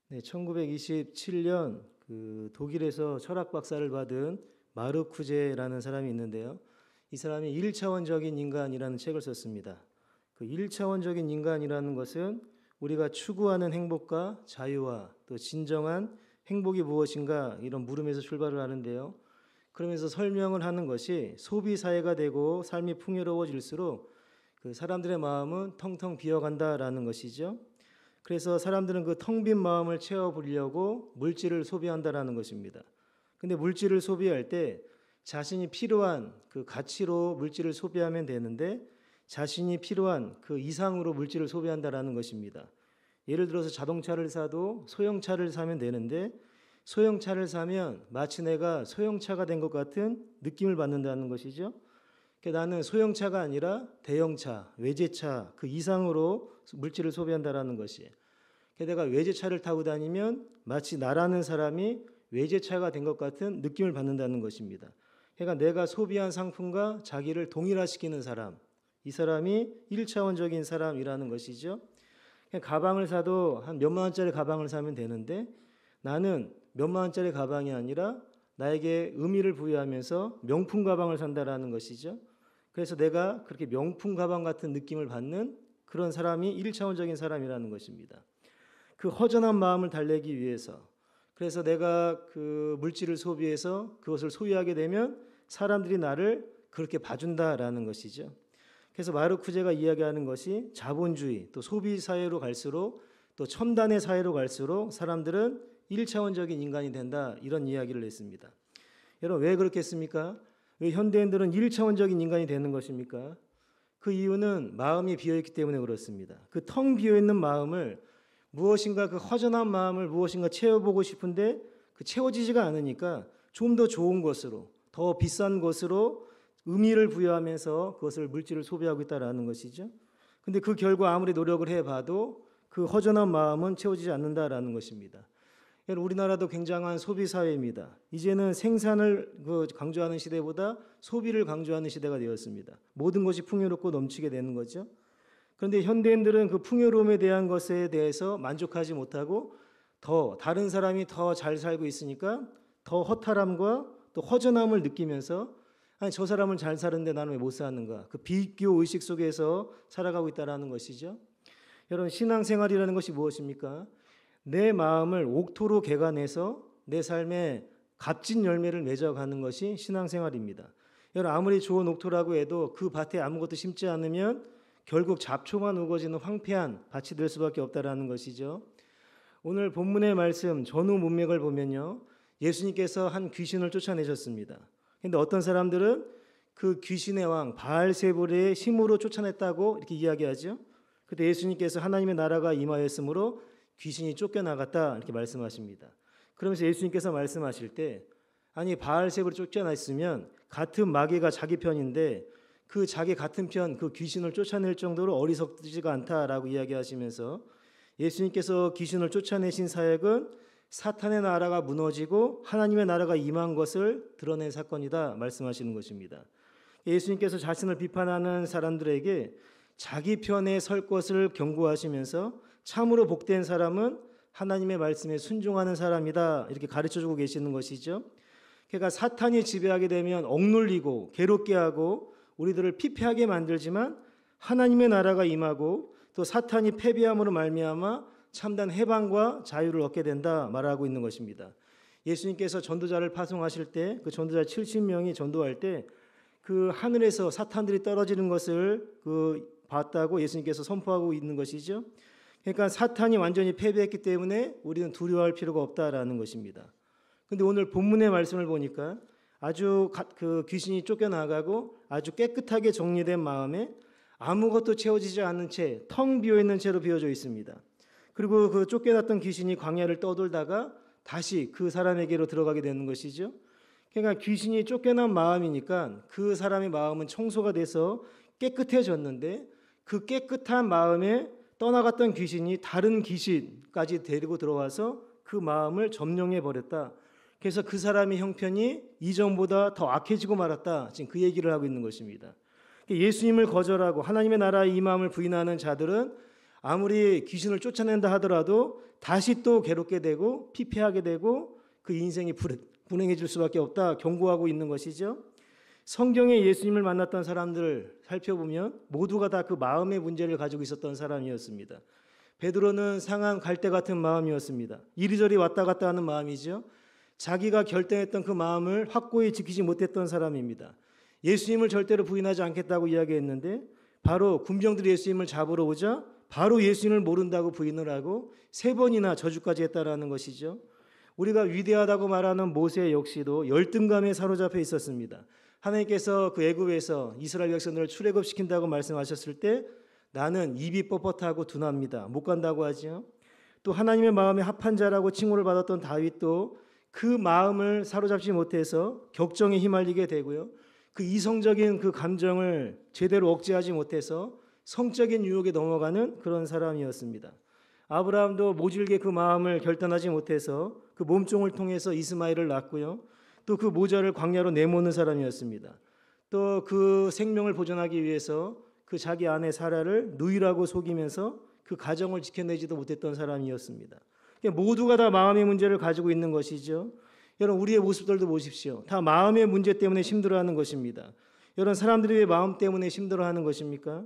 네, 1927년 그 독일에서 철학 박사를 받은 마르쿠제라는 사람이 있는데요. 이 사람이 1차원적인 인간이라는 책을 썼습니다. 그 1차원적인 인간이라는 것은 우리가 추구하는 행복과 자유와 또 진정한 행복이 무엇인가 이런 물음에서 출발을 하는데요. 그러면서 설명을 하는 것이 소비 사회가 되고 삶이 풍요로워질수록 그 사람들의 마음은 텅텅 비어간다라는 것이죠. 그래서 사람들은 그 텅 빈 마음을 채워보려고 물질을 소비한다라는 것입니다. 근데 물질을 소비할 때 자신이 필요한 그 가치로 물질을 소비하면 되는데 자신이 필요한 그 이상으로 물질을 소비한다라는 것입니다. 예를 들어서 자동차를 사도 소형차를 사면 되는데 소형차를 사면 마치 내가 소형차가 된 것 같은 느낌을 받는다는 것이죠. 그러니까 나는 소형차가 아니라 대형차, 외제차 그 이상으로 물질을 소비한다라는 것이. 그러니까 내가 외제차를 타고 다니면 마치 나라는 사람이 외제차가 된 것 같은 느낌을 받는다는 것입니다. 그러니까 내가 소비한 상품과 자기를 동일화시키는 사람, 이 사람이 1차원적인 사람이라는 것이죠. 그러니까 가방을 사도 한 몇만 원짜리 가방을 사면 되는데 나는 몇만 원짜리 가방이 아니라 나에게 의미를 부여하면서 명품 가방을 산다라는 것이죠. 그래서 내가 그렇게 명품 가방 같은 느낌을 받는 그런 사람이 1차원적인 사람이라는 것입니다. 그 허전한 마음을 달래기 위해서 그래서 내가 그 물질을 소비해서 그것을 소유하게 되면 사람들이 나를 그렇게 봐준다라는 것이죠. 그래서 마르쿠제가 이야기하는 것이 자본주의 또 소비 사회로 갈수록 또 첨단의 사회로 갈수록 사람들은 1차원적인 인간이 된다 이런 이야기를 했습니다. 여러분 왜 그렇겠습니까? 왜 현대인들은 1차원적인 인간이 되는 것입니까? 그 이유는 마음이 비어있기 때문에 그렇습니다. 그 텅 비어있는 마음을 무엇인가 그 허전한 마음을 무엇인가 채워보고 싶은데 그 채워지지가 않으니까 좀 더 좋은 것으로 더 비싼 것으로 의미를 부여하면서 그것을 물질을 소비하고 있다는 것이죠. 근데 그 결과 아무리 노력을 해봐도 그 허전한 마음은 채워지지 않는다라는 것입니다. 우리나라도 굉장한 소비 사회입니다. 이제는 생산을 강조하는 시대보다 소비를 강조하는 시대가 되었습니다. 모든 것이 풍요롭고 넘치게 되는 거죠. 그런데 현대인들은 그 풍요로움에 대한 것에 대해서 만족하지 못하고 더 다른 사람이 더 잘 살고 있으니까 더 허탈함과 또 허전함을 느끼면서 아니 저 사람은 잘 사는데 나는 왜 못 사는가 그 비교 의식 속에서 살아가고 있다는 것이죠. 여러분 신앙생활이라는 것이 무엇입니까? 내 마음을 옥토로 개간해서 내 삶에 값진 열매를 맺어가는 것이 신앙생활입니다. 여러분 아무리 좋은 옥토라고 해도 그 밭에 아무것도 심지 않으면 결국 잡초만 우거지는 황폐한 밭이 될 수밖에 없다라는 것이죠. 오늘 본문의 말씀 전후 문맥을 보면요. 예수님께서 한 귀신을 쫓아내셨습니다. 그런데 어떤 사람들은 그 귀신의 왕 바알세불의 힘으로 쫓아냈다고 이렇게 이야기하죠. 그때 예수님께서 하나님의 나라가 임하였으므로 귀신이 쫓겨나갔다 이렇게 말씀하십니다. 그러면서 예수님께서 말씀하실 때 아니 바알세불을 쫓겨났으면 같은 마귀가 자기 편인데 그 자기 같은 편 그 귀신을 쫓아낼 정도로 어리석지가 않다라고 이야기하시면서 예수님께서 귀신을 쫓아내신 사역은 사탄의 나라가 무너지고 하나님의 나라가 임한 것을 드러낸 사건이다 말씀하시는 것입니다. 예수님께서 자신을 비판하는 사람들에게 자기 편에 설 것을 경고하시면서 참으로 복된 사람은 하나님의 말씀에 순종하는 사람이다 이렇게 가르쳐주고 계시는 것이죠. 그러니까 사탄이 지배하게 되면 억눌리고 괴롭게 하고 우리들을 피폐하게 만들지만 하나님의 나라가 임하고 또 사탄이 패배함으로 말미암아 참된 해방과 자유를 얻게 된다 말하고 있는 것입니다. 예수님께서 전도자를 파송하실 때 그 전도자 70명이 전도할 때 그 하늘에서 사탄들이 떨어지는 것을 봤다고 예수님께서 선포하고 있는 것이죠. 그러니까 사탄이 완전히 패배했기 때문에 우리는 두려워할 필요가 없다라는 것입니다. 그런데 오늘 본문의 말씀을 보니까 아주 그 귀신이 쫓겨나가고 아주 깨끗하게 정리된 마음에 아무것도 채워지지 않은 채 텅 비어있는 채로 비어져 있습니다. 그리고 그 쫓겨났던 귀신이 광야를 떠돌다가 다시 그 사람에게로 들어가게 되는 것이죠. 그러니까 귀신이 쫓겨난 마음이니까 그 사람의 마음은 청소가 돼서 깨끗해졌는데 그 깨끗한 마음에 떠나갔던 귀신이 다른 귀신까지 데리고 들어와서 그 마음을 점령해 버렸다. 그래서 그 사람의 형편이 이전보다 더 악해지고 말았다. 지금 그 얘기를 하고 있는 것입니다. 예수님을 거절하고 하나님의 나라의 임함을 부인하는 자들은 아무리 귀신을 쫓아낸다 하더라도 다시 또 괴롭게 되고 피폐하게 되고 그 인생이 불행해질 수밖에 없다 경고하고 있는 것이죠. 성경에 예수님을 만났던 사람들을 살펴보면 모두가 다 그 마음의 문제를 가지고 있었던 사람이었습니다. 베드로는 상한 갈대 같은 마음이었습니다. 이리저리 왔다 갔다 하는 마음이죠. 자기가 결정했던 그 마음을 확고히 지키지 못했던 사람입니다. 예수님을 절대로 부인하지 않겠다고 이야기했는데 바로 군병들이 예수님을 잡으러 오자 바로 예수님을 모른다고 부인을 하고 3번이나 저주까지 했다라는 것이죠. 우리가 위대하다고 말하는 모세 역시도 열등감에 사로잡혀 있었습니다. 하나님께서 그 애굽에서 이스라엘 백성들을 출애굽시킨다고 말씀하셨을 때 나는 입이 뻣뻣하고 둔합니다. 못 간다고 하죠. 또 하나님의 마음에 합한 자라고 칭호를 받았던 다윗도 그 마음을 사로잡지 못해서 격정에 휘말리게 되고요. 그 이성적인 그 감정을 제대로 억제하지 못해서 성적인 유혹에 넘어가는 그런 사람이었습니다. 아브라함도 모질게 그 마음을 결단하지 못해서 그 몸종을 통해서 이스마엘을 낳고요. 또 그 모자를 광야로 내모는 사람이었습니다. 또 그 생명을 보존하기 위해서 그 자기 아내 사라를 누이라고 속이면서 그 가정을 지켜내지도 못했던 사람이었습니다. 모두가 다 마음의 문제를 가지고 있는 것이죠. 여러분 우리의 모습들도 보십시오. 다 마음의 문제 때문에 힘들어하는 것입니다. 여러분 사람들이 왜 마음 때문에 힘들어하는 것입니까?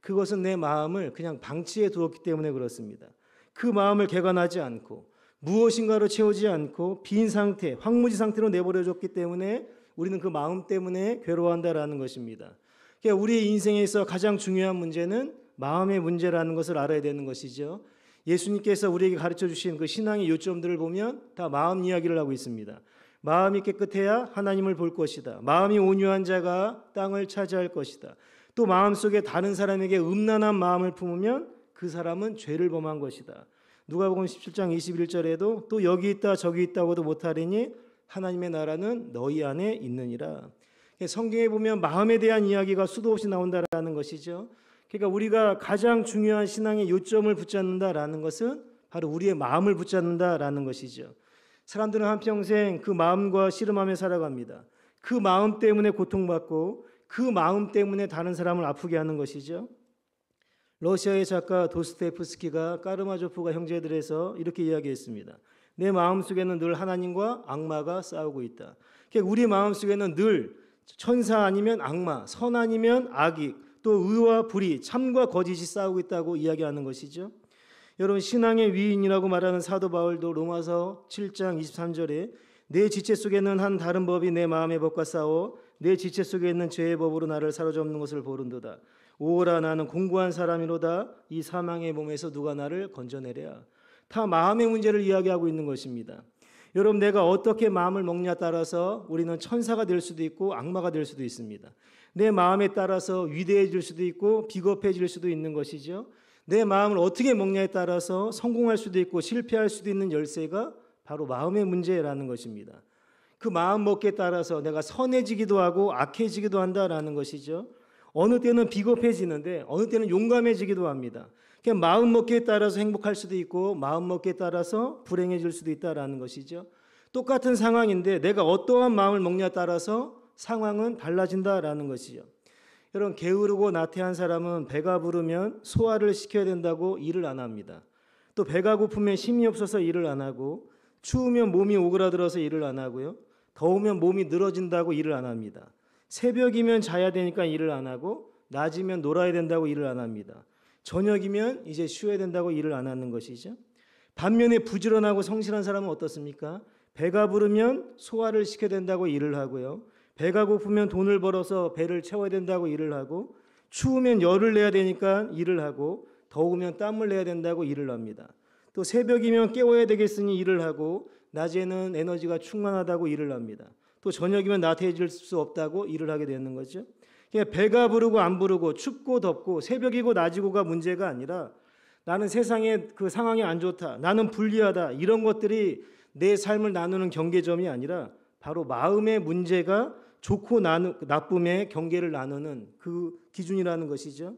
그것은 내 마음을 그냥 방치해 두었기 때문에 그렇습니다. 그 마음을 개관하지 않고 무엇인가로 채우지 않고 빈 상태, 황무지 상태로 내버려뒀기 때문에 우리는 그 마음 때문에 괴로워한다라는 것입니다. 그러니까 우리의 인생에서 가장 중요한 문제는 마음의 문제라는 것을 알아야 되는 것이죠. 예수님께서 우리에게 가르쳐 주신 그 신앙의 요점들을 보면 다 마음 이야기를 하고 있습니다. 마음이 깨끗해야 하나님을 볼 것이다. 마음이 온유한 자가 땅을 차지할 것이다. 또 마음속에 다른 사람에게 음란한 마음을 품으면 그 사람은 죄를 범한 것이다. 누가복음 17장 21절에도 또 여기 있다 저기 있다고도 못하리니 하나님의 나라는 너희 안에 있느니라. 성경에 보면 마음에 대한 이야기가 수도 없이 나온다라는 것이죠. 그러니까 우리가 가장 중요한 신앙의 요점을 붙잡는다라는 것은 바로 우리의 마음을 붙잡는다라는 것이죠. 사람들은 한평생 그 마음과 씨름하며 살아갑니다. 그 마음 때문에 고통받고 그 마음 때문에 다른 사람을 아프게 하는 것이죠. 러시아의 작가 도스토옙스키가 까르마조프가 형제들에서 이렇게 이야기했습니다. 내 마음속에는 늘 하나님과 악마가 싸우고 있다. 그러니까 우리 마음속에는 늘 천사 아니면 악마, 선 아니면 악이, 또 의와 불이, 참과 거짓이 싸우고 있다고 이야기하는 것이죠. 여러분 신앙의 위인이라고 말하는 사도 바울도 로마서 7장 23절에 내 지체 속에는 한 다른 법이 내 마음의 법과 싸워 내 지체 속에 있는 죄의 법으로 나를 사로잡는 것을 보른도다. 오라 나는 공고한 사람이로다. 이 사망의 몸에서 누가 나를 건져내랴. 다 마음의 문제를 이야기하고 있는 것입니다. 여러분 내가 어떻게 마음을 먹냐에 따라서 우리는 천사가 될 수도 있고 악마가 될 수도 있습니다. 내 마음에 따라서 위대해질 수도 있고 비겁해질 수도 있는 것이죠. 내 마음을 어떻게 먹냐에 따라서 성공할 수도 있고 실패할 수도 있는 열쇠가 바로 마음의 문제라는 것입니다. 그 마음 먹기에 따라서 내가 선해지기도 하고 악해지기도 한다라는 것이죠. 어느 때는 비겁해지는데 어느 때는 용감해지기도 합니다. 그냥 마음 먹기에 따라서 행복할 수도 있고 마음 먹기에 따라서 불행해질 수도 있다라는 것이죠. 똑같은 상황인데 내가 어떠한 마음을 먹냐에 따라서 상황은 달라진다라는 것이죠. 여러분 게으르고 나태한 사람은 배가 부르면 소화를 시켜야 된다고 일을 안 합니다. 또 배가 고프면 힘이 없어서 일을 안 하고 추우면 몸이 오그라들어서 일을 안 하고요. 더우면 몸이 늘어진다고 일을 안 합니다. 새벽이면 자야 되니까 일을 안 하고 낮이면 놀아야 된다고 일을 안 합니다. 저녁이면 이제 쉬어야 된다고 일을 안 하는 것이죠. 반면에 부지런하고 성실한 사람은 어떻습니까? 배가 부르면 소화를 시켜야 된다고 일을 하고요. 배가 고프면 돈을 벌어서 배를 채워야 된다고 일을 하고 추우면 열을 내야 되니까 일을 하고 더우면 땀을 내야 된다고 일을 합니다. 또 새벽이면 깨워야 되겠으니 일을 하고 낮에는 에너지가 충만하다고 일을 합니다. 또 저녁이면 나태해질 수 없다고 일을 하게 되는 거죠. 그러니까 배가 부르고 안 부르고 춥고 덥고 새벽이고 낮이고가 문제가 아니라 나는 세상에 그 상황이 안 좋다, 나는 불리하다 이런 것들이 내 삶을 나누는 경계점이 아니라 바로 마음의 문제가 좋고 나쁨의 경계를 나누는 그 기준이라는 것이죠.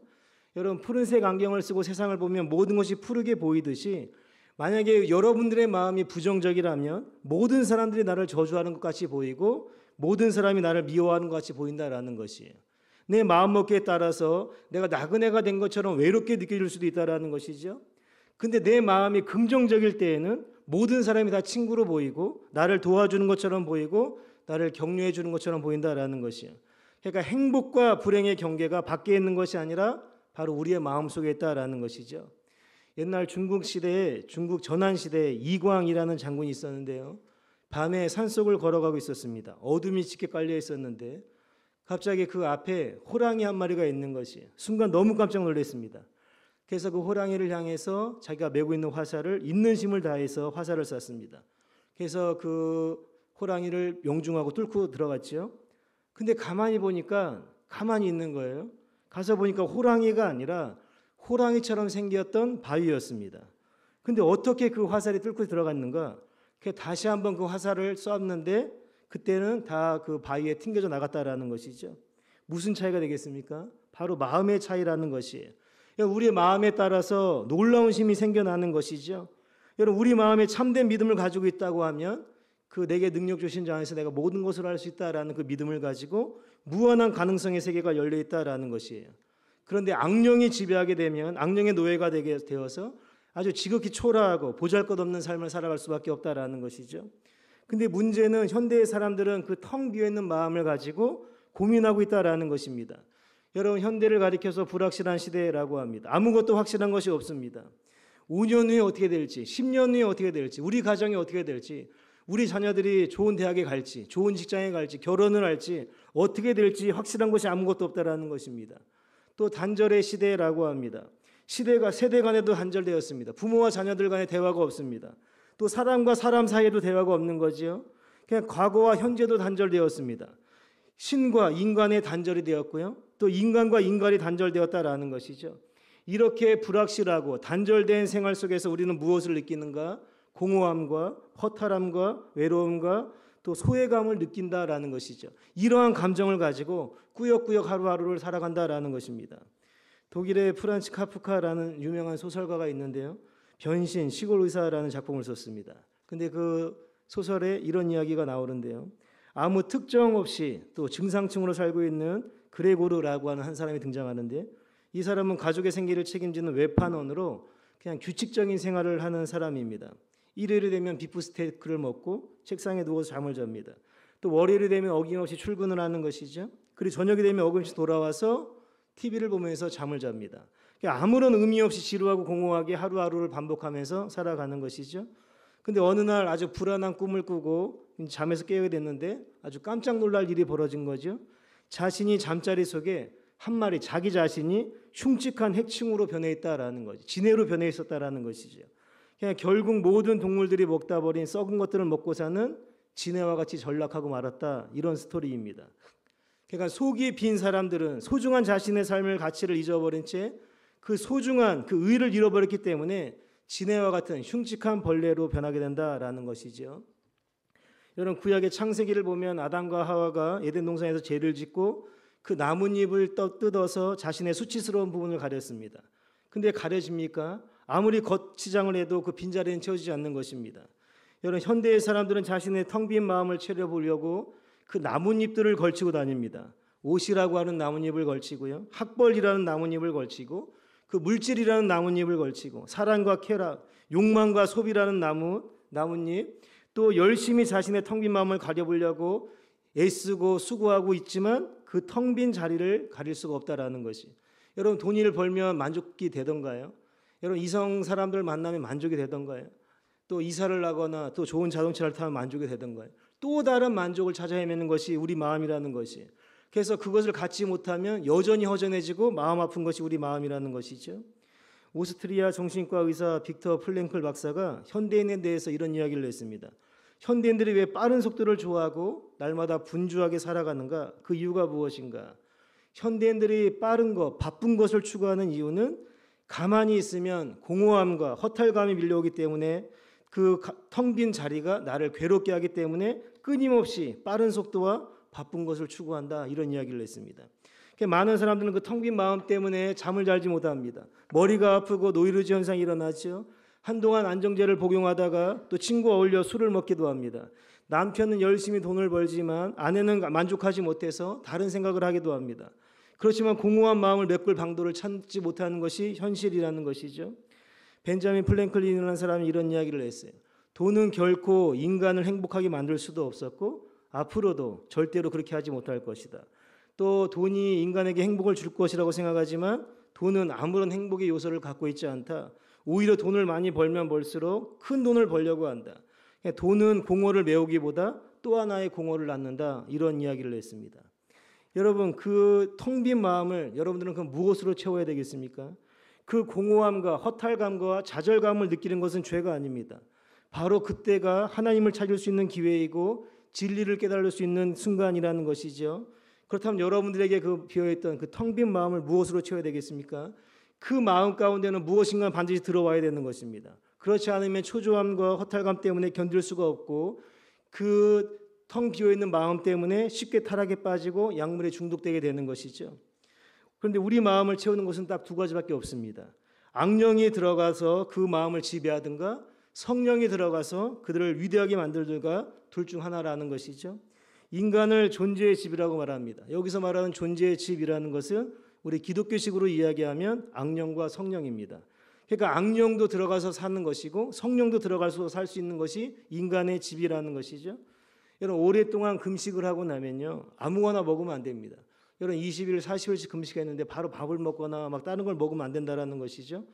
여러분 푸른색 안경을 쓰고 세상을 보면 모든 것이 푸르게 보이듯이 만약에 여러분들의 마음이 부정적이라면 모든 사람들이 나를 저주하는 것 같이 보이고 모든 사람이 나를 미워하는 것 같이 보인다라는 것이에요. 내 마음먹기에 따라서 내가 나그네가 된 것처럼 외롭게 느껴질 수도 있다라는 것이죠. 근데 내 마음이 긍정적일 때에는 모든 사람이 다 친구로 보이고 나를 도와주는 것처럼 보이고 나를 격려해 주는 것처럼 보인다라는 것이에요. 그러니까 행복과 불행의 경계가 밖에 있는 것이 아니라 바로 우리의 마음속에 있다라는 것이죠. 옛날 중국 시대에, 중국 전한 시대에 이광이라는 장군이 있었는데요. 밤에 산속을 걸어가고 있었습니다. 어둠이 짙게 깔려 있었는데 갑자기 그 앞에 호랑이 한 마리가 있는 것이 순간 너무 깜짝 놀랐습니다. 그래서 그 호랑이를 향해서 자기가 메고 있는 화살을 있는 힘을 다해서 화살을 쐈습니다. 그래서 그 호랑이를 명중하고 뚫고 들어갔죠. 근데 가만히 보니까 가만히 있는 거예요. 가서 보니까 호랑이가 아니라 호랑이처럼 생겼던 바위였습니다. 근데 어떻게 그 화살이 뚫고 들어갔는가? 다시 한번 그 화살을 쐈는데 그때는 다 그 바위에 튕겨져 나갔다라는 것이죠. 무슨 차이가 되겠습니까? 바로 마음의 차이라는 것이에요. 우리의 마음에 따라서 놀라운 힘이 생겨나는 것이죠. 여러분, 우리 마음에 참된 믿음을 가지고 있다고 하면 그 내게 능력 주신 자 안에서 내가 모든 것을 할 수 있다라는 그 믿음을 가지고 무한한 가능성의 세계가 열려 있다라는 것이에요. 그런데 악령이 지배하게 되면 악령의 노예가 되게 되어서 아주 지극히 초라하고 보잘것없는 삶을 살아갈 수밖에 없다라는 것이죠. 근데 문제는 현대의 사람들은 그 텅 비어있는 마음을 가지고 고민하고 있다라는 것입니다. 여러분, 현대를 가리켜서 불확실한 시대라고 합니다. 아무것도 확실한 것이 없습니다. 5년 후에 어떻게 될지, 10년 후에 어떻게 될지, 우리 가정이 어떻게 될지, 우리 자녀들이 좋은 대학에 갈지, 좋은 직장에 갈지, 결혼을 할지, 어떻게 될지 확실한 것이 아무것도 없다라는 것입니다. 또 단절의 시대라고 합니다. 시대가 세대 간에도 단절되었습니다. 부모와 자녀들 간에 대화가 없습니다. 또 사람과 사람 사이에도 대화가 없는 거지요. 그냥 과거와 현재도 단절되었습니다. 신과 인간의 단절이 되었고요. 또 인간과 인간이 단절되었다라는 것이죠. 이렇게 불확실하고 단절된 생활 속에서 우리는 무엇을 느끼는가? 공허함과 허탈함과 외로움과 또 소외감을 느낀다라는 것이죠. 이러한 감정을 가지고 꾸역꾸역 하루하루를 살아간다라는 것입니다. 독일의 프란츠 카프카라는 유명한 소설가가 있는데요. 변신, 시골 의사라는 작품을 썼습니다. 근데 그 소설에 이런 이야기가 나오는데요. 아무 특정 없이 또 증상층으로 살고 있는 그레고르라고 하는 한 사람이 등장하는데 이 사람은 가족의 생계를 책임지는 외판원으로 그냥 규칙적인 생활을 하는 사람입니다. 일요일이 되면 비프스테이크를 먹고 책상에 누워서 잠을 잡니다. 또 월요일이 되면 어김없이 출근을 하는 것이죠. 그리고 저녁이 되면 어김없이 돌아와서 TV를 보면서 잠을 잡니다. 아무런 의미 없이 지루하고 공허하게 하루하루를 반복하면서 살아가는 것이죠. 근데 어느 날 아주 불안한 꿈을 꾸고 잠에서 깨게 됐는데 아주 깜짝 놀랄 일이 벌어진 거죠. 자신이 잠자리 속에 한 마리 자기 자신이 흉측한 해충으로 변해 있다라는 거죠. 진해로 변해 있었다라는 것이죠. 그냥 결국 모든 동물들이 먹다 버린 썩은 것들을 먹고 사는 진해와 같이 전락하고 말았다. 이런 스토리입니다. 그러니까 속이 빈 사람들은 소중한 자신의 삶의 가치를 잊어버린 채 그 소중한 그 의를 잃어버렸기 때문에 진해와 같은 흉측한 벌레로 변하게 된다라는 것이죠. 여러분, 구약의 창세기를 보면 아담과 하와가 에덴 동산에서 죄를 짓고 그 나뭇잎을 뜯어서 자신의 수치스러운 부분을 가렸습니다. 근데 가려집니까? 아무리 겉치장을 해도 그 빈자리는 채워지지 않는 것입니다. 여러분, 현대의 사람들은 자신의 텅 빈 마음을 채워보려고 그 나뭇잎들을 걸치고 다닙니다. 옷이라고 하는 나뭇잎을 걸치고요. 학벌이라는 나뭇잎을 걸치고 그 물질이라는 나뭇잎을 걸치고 사랑과 쾌락, 욕망과 소비라는 나뭇잎, 또 열심히 자신의 텅 빈 마음을 가려보려고 애쓰고 수고하고 있지만 그 텅 빈 자리를 가릴 수가 없다라는 것이. 여러분, 돈을 벌면 만족이 되던가요? 여러분, 이성 사람들 만나면 만족이 되던가요? 또 이사를 하거나 또 좋은 자동차를 타면 만족이 되던가요? 또 다른 만족을 찾아 헤매는 것이 우리 마음이라는 것이. 그래서 그것을 갖지 못하면 여전히 허전해지고 마음 아픈 것이 우리 마음이라는 것이죠. 오스트리아 정신과 의사 빅터 플랭클 박사가 현대인에 대해서 이런 이야기를 했습니다. 현대인들이 왜 빠른 속도를 좋아하고 날마다 분주하게 살아가는가? 그 이유가 무엇인가? 현대인들이 빠른 것, 바쁜 것을 추구하는 이유는 가만히 있으면 공허함과 허탈감이 밀려오기 때문에 그 텅 빈 자리가 나를 괴롭게 하기 때문에 끊임없이 빠른 속도와 바쁜 것을 추구한다. 이런 이야기를 했습니다. 많은 사람들은 그 텅 빈 마음 때문에 잠을 잘지 못합니다. 머리가 아프고 노이로제 현상이 일어나죠. 한동안 안정제를 복용하다가 또 친구와 어울려 술을 먹기도 합니다. 남편은 열심히 돈을 벌지만 아내는 만족하지 못해서 다른 생각을 하기도 합니다. 그렇지만 공허한 마음을 메꿀 방도를 찾지 못하는 것이 현실이라는 것이죠. 벤자민 플랭클린이라는 사람이 이런 이야기를 했어요. 돈은 결코 인간을 행복하게 만들 수도 없었고 앞으로도 절대로 그렇게 하지 못할 것이다. 또 돈이 인간에게 행복을 줄 것이라고 생각하지만 돈은 아무런 행복의 요소를 갖고 있지 않다. 오히려 돈을 많이 벌면 벌수록 큰 돈을 벌려고 한다. 돈은 공허를 메우기보다 또 하나의 공허를 낳는다. 이런 이야기를 했습니다. 여러분, 그 텅 빈 마음을 여러분들은 그 무엇으로 채워야 되겠습니까? 그 공허함과 허탈감과 좌절감을 느끼는 것은 죄가 아닙니다. 바로 그때가 하나님을 찾을 수 있는 기회이고 진리를 깨달을 수 있는 순간이라는 것이죠. 그렇다면 여러분들에게 그 비어있던 그 텅 빈 마음을 무엇으로 채워야 되겠습니까? 그 마음 가운데는 무엇인가 반드시 들어와야 되는 것입니다. 그렇지 않으면 초조함과 허탈감 때문에 견딜 수가 없고 그 텅 비어있는 마음 때문에 쉽게 타락에 빠지고 약물에 중독되게 되는 것이죠. 그런데 우리 마음을 채우는 것은 딱 두 가지밖에 없습니다. 악령이 들어가서 그 마음을 지배하든가 성령이 들어가서 그들을 위대하게 만들든가 둘 중 하나라는 것이죠. 인간을 존재의 집이라고 말합니다. 여기서 말하는 존재의 집이라는 것은 우리 기독교식으로 이야기하면 악령과 성령입니다. 그러니까 악령도 들어가서 사는 것이고 성령도 들어가서 살 수 있는 것이 인간의 집이라는 것이죠. 여러분, 오랫동안 금식을 하고 나면요, 아무거나 먹으면 안 됩니다. 여러분, 20일, 40일씩 금식했는데 바로 밥을 먹거나 막 다른 걸 먹으면 안 된다라는 것이죠.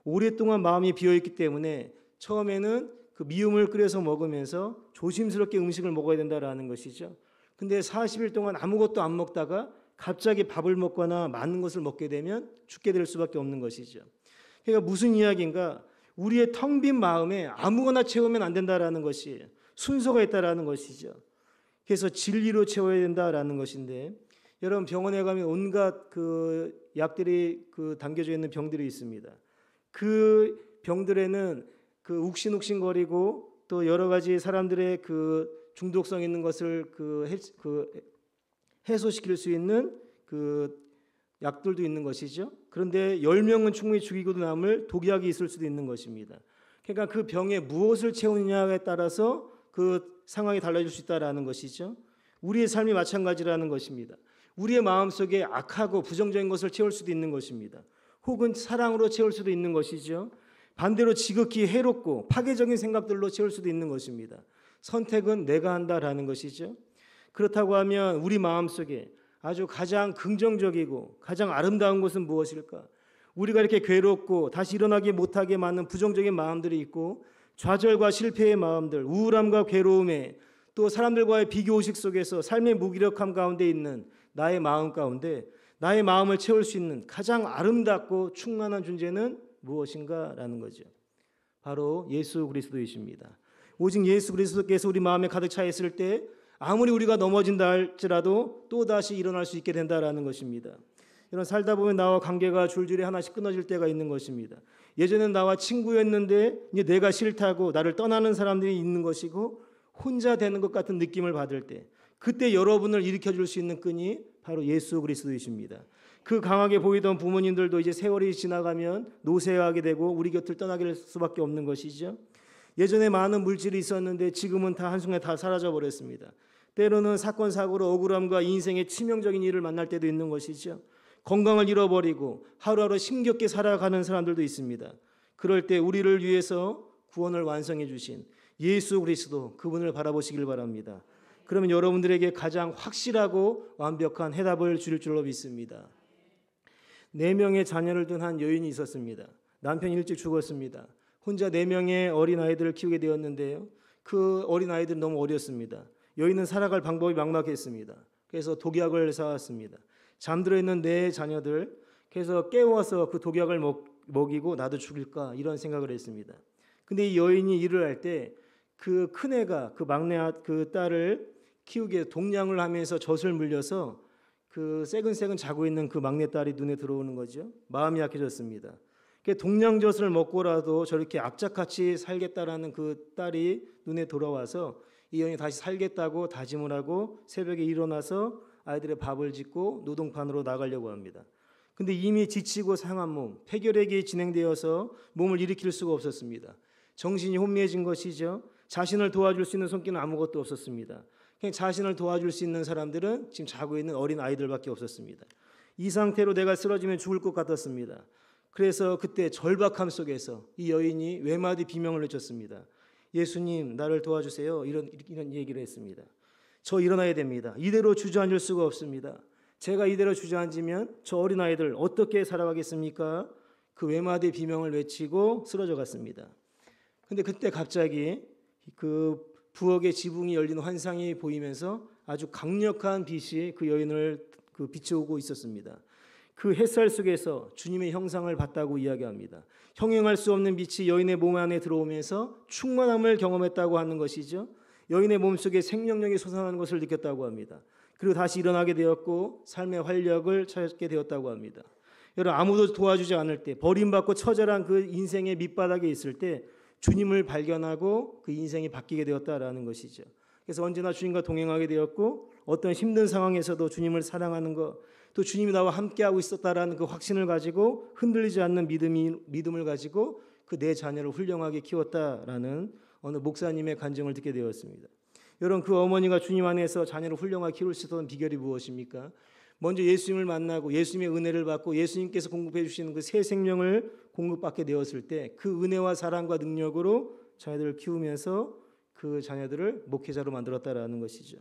오랫동안 마음이 비어있기 때문에 처음에는 그 미음을 끓여서 먹으면서 조심스럽게 음식을 먹어야 된다라는 것이죠. 근데 40일 동안 아무것도 안 먹다가 갑자기 밥을 먹거나 많은 것을 먹게 되면 죽게 될 수밖에 없는 것이죠. 그러니까 무슨 이야기인가? 우리의 텅 빈 마음에 아무거나 채우면 안 된다라는 것이 순서가 있다라는 것이죠. 그래서 진리로 채워야 된다라는 것인데, 여러분, 병원에 가면 온갖 그 약들이 그 담겨져 있는 병들이 있습니다. 그 병들에는 그 욱신욱신거리고 또 여러 가지 사람들의 그 중독성 있는 것을 해소시킬 수 있는 그 약들도 있는 것이죠. 그런데 10명은 충분히 죽이고도 남을 독약이 있을 수도 있는 것입니다. 그러니까 그 병에 무엇을 채우느냐에 따라서 그 상황이 달라질 수 있다라는 것이죠. 우리의 삶이 마찬가지라는 것입니다. 우리의 마음속에 악하고 부정적인 것을 채울 수도 있는 것입니다. 혹은 사랑으로 채울 수도 있는 것이죠. 반대로 지극히 해롭고 파괴적인 생각들로 채울 수도 있는 것입니다. 선택은 내가 한다라는 것이죠. 그렇다고 하면 우리 마음속에 아주 가장 긍정적이고 가장 아름다운 것은 무엇일까? 우리가 이렇게 괴롭고 다시 일어나기 못하게 만든 부정적인 마음들이 있고 좌절과 실패의 마음들, 우울함과 괴로움에 또 사람들과의 비교의식 속에서 삶의 무기력함 가운데 있는 나의 마음 가운데 나의 마음을 채울 수 있는 가장 아름답고 충만한 존재는 무엇인가라는 거죠. 바로 예수 그리스도이십니다. 오직 예수 그리스도께서 우리 마음에 가득 차 있을 때 아무리 우리가 넘어진다 할지라도 또다시 일어날 수 있게 된다라는 것입니다. 이런 살다 보면 나와 관계가 줄줄이 하나씩 끊어질 때가 있는 것입니다. 예전엔 나와 친구였는데 이제 내가 싫다고 나를 떠나는 사람들이 있는 것이고 혼자 되는 것 같은 느낌을 받을 때 그때 여러분을 일으켜줄 수 있는 끈이 바로 예수 그리스도이십니다. 그 강하게 보이던 부모님들도 이제 세월이 지나가면 노쇠하게 되고 우리 곁을 떠나게 될 수밖에 없는 것이죠. 예전에 많은 물질이 있었는데 지금은 다 한순간에 다 사라져 버렸습니다. 때로는 사건 사고로 억울함과 인생의 치명적인 일을 만날 때도 있는 것이죠. 건강을 잃어버리고 하루하루 힘겹게 살아가는 사람들도 있습니다. 그럴 때 우리를 위해서 구원을 완성해 주신 예수 그리스도, 그분을 바라보시길 바랍니다. 그러면 여러분들에게 가장 확실하고 완벽한 해답을 주실 줄로 믿습니다. 4명의 자녀를 둔 한 여인이 있었습니다. 남편이 일찍 죽었습니다. 혼자 4명의 어린아이들을 키우게 되었는데요. 그 어린아이들은 너무 어렸습니다. 여인은 살아갈 방법이 막막했습니다. 그래서 독약을 사왔습니다. 잠들어 있는 4 자녀들, 그래서 깨워서 그 독약을 먹이고 나도 죽일까 이런 생각을 했습니다. 근데 이 여인이 일을 할 때 그 큰애가 그 막내 그 딸을 키우기에 동냥을 하면서 젖을 물려서 그 새근새근 자고 있는 그 막내딸이 눈에 들어오는 거죠. 마음이 약해졌습니다. 동냥젖을 먹고라도 저렇게 악착같이 살겠다라는 그 딸이 눈에 돌아와서 이 여인이 다시 살겠다고 다짐을 하고 새벽에 일어나서 아이들의 밥을 짓고 노동판으로 나가려고 합니다. 근데 이미 지치고 상한 몸, 폐결핵이 진행되어서 몸을 일으킬 수가 없었습니다. 정신이 혼미해진 것이죠. 자신을 도와줄 수 있는 손길은 아무것도 없었습니다. 그냥 자신을 도와줄 수 있는 사람들은 지금 자고 있는 어린 아이들밖에 없었습니다. 이 상태로 내가 쓰러지면 죽을 것 같았습니다. 그래서 그때 절박함 속에서 이 여인이 외마디 비명을 외쳤습니다. 예수님, 나를 도와주세요. 이런 얘기를 했습니다. 저 일어나야 됩니다. 이대로 주저앉을 수가 없습니다. 제가 이대로 주저앉으면 저 어린아이들 어떻게 살아가겠습니까? 그 외마디 비명을 외치고 쓰러져 갔습니다. 근데 그때 갑자기 그 부엌의 지붕이 열린 환상이 보이면서 아주 강력한 빛이 그 여인을 비춰오고 있었습니다. 그 햇살 속에서 주님의 형상을 봤다고 이야기합니다. 형용할 수 없는 빛이 여인의 몸 안에 들어오면서 충만함을 경험했다고 하는 것이죠. 여인의 몸속에 생명력이 솟아나는 것을 느꼈다고 합니다. 그리고 다시 일어나게 되었고 삶의 활력을 찾게 되었다고 합니다. 여러분, 아무도 도와주지 않을 때, 버림받고 처절한 그 인생의 밑바닥에 있을 때 주님을 발견하고 그 인생이 바뀌게 되었다라는 것이죠. 그래서 언제나 주님과 동행하게 되었고 어떤 힘든 상황에서도 주님을 사랑하는 것, 또 주님이 나와 함께하고 있었다라는 그 확신을 가지고 흔들리지 않는 믿음을 가지고 그 내 자녀를 훌륭하게 키웠다라는 어느 목사님의 간증을 듣게 되었습니다. 여러분, 그 어머니가 주님 안에서 자녀를 훌륭하게 키울 수 있었던 비결이 무엇입니까? 먼저 예수님을 만나고 예수님의 은혜를 받고 예수님께서 공급해 주시는 그 새 생명을 공급받게 되었을 때 그 은혜와 사랑과 능력으로 자녀들을 키우면서 그 자녀들을 목회자로 만들었다라는 것이죠.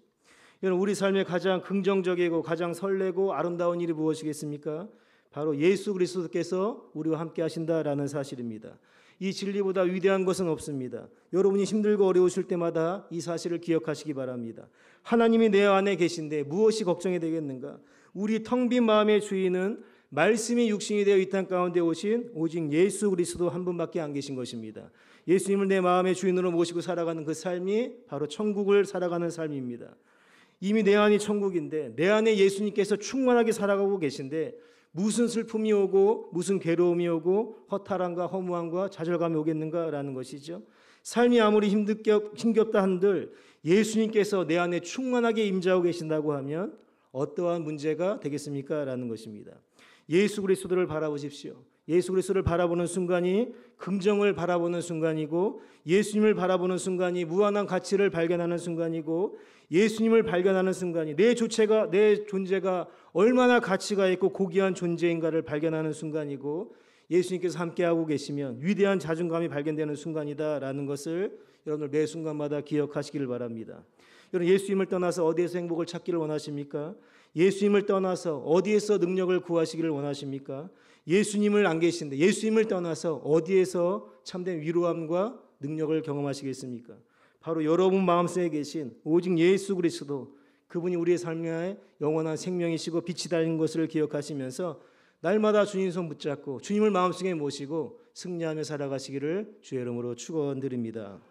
여러분, 우리 삶의 가장 긍정적이고 가장 설레고 아름다운 일이 무엇이겠습니까? 바로 예수 그리스도께서 우리와 함께 하신다라는 사실입니다. 이 진리보다 위대한 것은 없습니다. 여러분이 힘들고 어려우실 때마다 이 사실을 기억하시기 바랍니다. 하나님이 내 안에 계신데 무엇이 걱정이 되겠는가? 우리 텅 빈 마음의 주인은 말씀이 육신이 되어 이 땅 가운데 오신 오직 예수 그리스도 한 분밖에 안 계신 것입니다. 예수님을 내 마음의 주인으로 모시고 살아가는 그 삶이 바로 천국을 살아가는 삶입니다. 이미 내 안이 천국인데 내 안에 예수님께서 충만하게 살아가고 계신데 무슨 슬픔이 오고 무슨 괴로움이 오고 허탈함과 허무함과 좌절감이 오겠는가라는 것이죠. 삶이 아무리 힘겹다 한들 예수님께서 내 안에 충만하게 임재하고 계신다고 하면 어떠한 문제가 되겠습니까? 라는 것입니다. 예수 그리스도를 바라보십시오. 예수 그리스도를 바라보는 순간이 긍정을 바라보는 순간이고 예수님을 바라보는 순간이 무한한 가치를 발견하는 순간이고 예수님을 발견하는 순간이 내 존재가 얼마나 가치가 있고 고귀한 존재인가를 발견하는 순간이고 예수님께서 함께하고 계시면 위대한 자존감이 발견되는 순간이다라는 것을 여러분들 매 순간마다 기억하시기를 바랍니다. 여러분, 예수님을 떠나서 어디에서 행복을 찾기를 원하십니까? 예수님을 떠나서 어디에서 능력을 구하시기를 원하십니까? 예수님을 안 계신데 예수님을 떠나서 어디에서 참된 위로함과 능력을 경험하시겠습니까? 바로 여러분 마음속에 계신 오직 예수 그리스도, 그분이 우리의 삶에 영원한 생명이시고 빛이 달린 것을 기억하시면서 날마다 주님 손 붙잡고 주님을 마음속에 모시고 승리하며 살아가시기를 주의 이름으로 축원드립니다.